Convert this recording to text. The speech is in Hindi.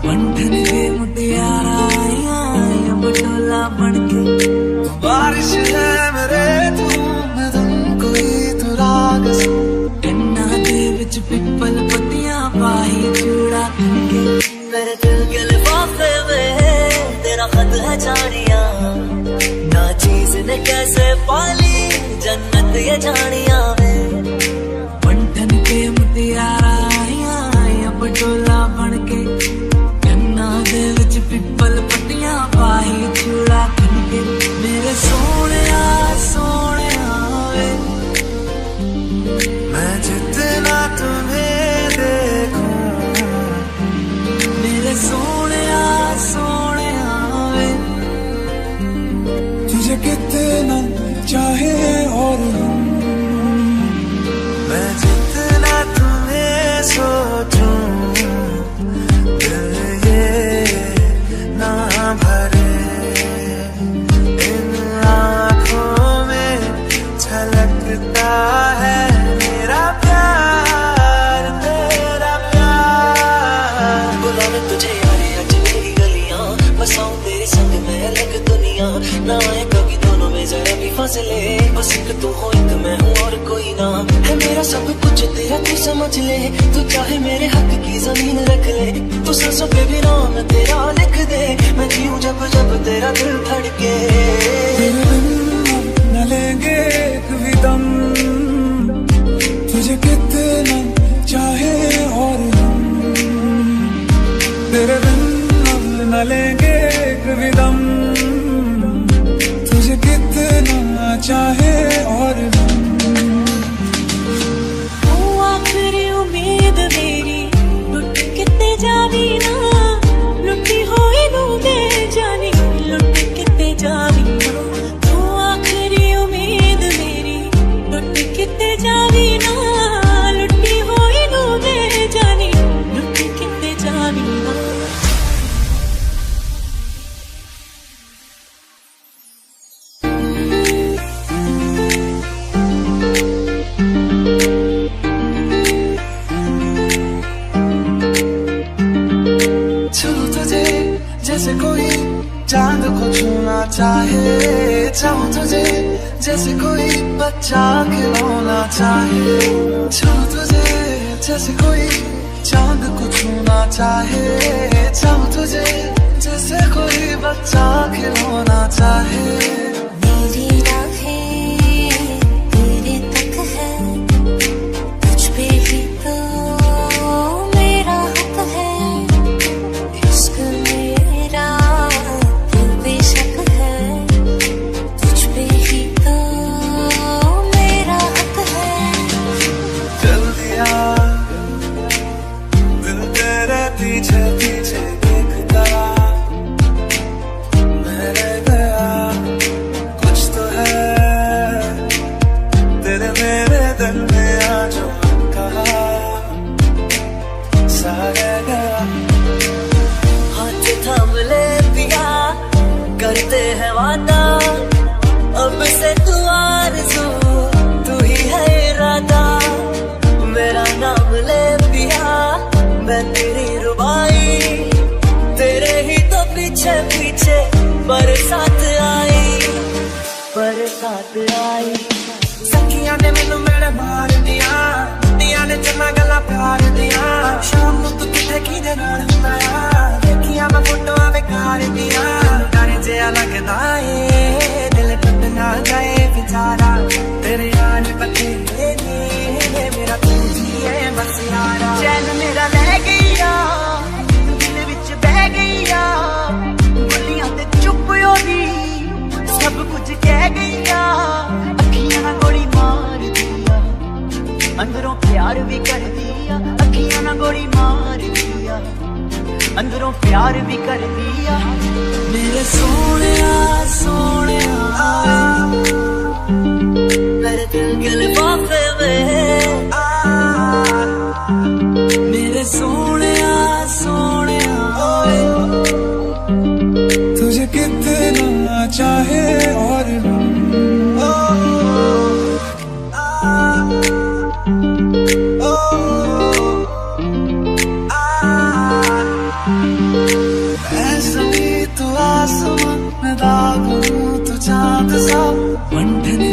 बंधन के मुटियारा आया बटोला बनके बारिश है मेरे तुम कोई तू राग कन्ना दे विच पिपल पत्तियां पाई चूड़ा के मेरे दिल के लिफाफे में तेरा खत है जानिया ना चीज ने कैसे पाली जन्नत ये जानिया बंधन के मुटियारा आया बटोला बनके दे विच पिपल पत्तियां पाई चूड़ा के मेरे सोनिया सोनिया वे मैं जितना तुम्हें देखूं मेरे सोनिया सोनिया वे तुझे कितना चाहे और मैं जितना तुम्हें सोचूं भरे इन आँखों में झलकता है मेरा प्यार तेरा प्यार बुलाने तुझे यारी आज मेरी गलियां बसाऊं तेरे संग में अलग दुनिया ना आए कभी दोनों में जरा भी फासले बस एक तू हो एक मैं हूँ और कोई ना है मेरा सब कुछ तेरा तू समझ ले तू चाहे मेरे हक की जमीन रख ले तू सांसों पे भी नाम तेरा लिख दे मैं जीऊं जब जब तेरा दिल धड़के न लेंगे एक भी दम तुझे कितना चाहे और तेरे बिन न लेंगे एक भी दम तुझे कितना चाहे और आखिरी उम्मीद मेरी लुट कितने जावी ना लुटी होई नू दे जानी लुट कितने जावी ना तू आखिरी उम्मीद मेरी लुट कितने जावी ना लुटी होई नू दे जानी लुट कितने जावी ना जैसे कोई चांद को छूना चाहे चाहूं तुझे जैसे कोई बच्चा खिलौना चाहे छूं तुझे जैसे कोई चांद को छूना चाहे चाहूं तुझे जैसे कोई बच्चा खिलौना चाहे मेरी राहें तेरे तक है तुझ पे ही तो मेरा हक है इश्क मेरा दिल बेशक है तुझ पे ही तो मेरा हक है चल दिया दिल तेरे पीछे पीछे देखता मैं रह गया कुछ तो है तेरे मेरे दिल में आज कहा सा रह गया हाथ थाम ले पिया करते हैं वादा अब से तू आरज़ू तू ही है इरादा मेरा नाम ले पिया मैं तेरी रुबाई तेरे ही तो पीछे पीछे बरसात आई सखियां ने मैनू मेरे मार दिया ने चन्ना गल्लां प्यार दिया शाम नूं तू किथे किदे नाल हुंदा आ देखिया मैं फोटोआं बेकार दिया डर जिहा लगदा ए दिल टुट ना जाए बेचारा तेरे यार बतेरे ने मेरा तू जी है बस यारा चैन मेरा ले गईया दिल विच बह गईया गलियां ते चुप होदी सब कुछ कह गईया अखियां ना गोली मार दिया अंदरों प्यार भी कर दिया अखियां ना गोली मार दिया अंदरों प्यार भी कर दिया मेरे सोनिया सोनिया मेरे दिल के लिफाफे में मेरे सोनिया सोनिया बंधन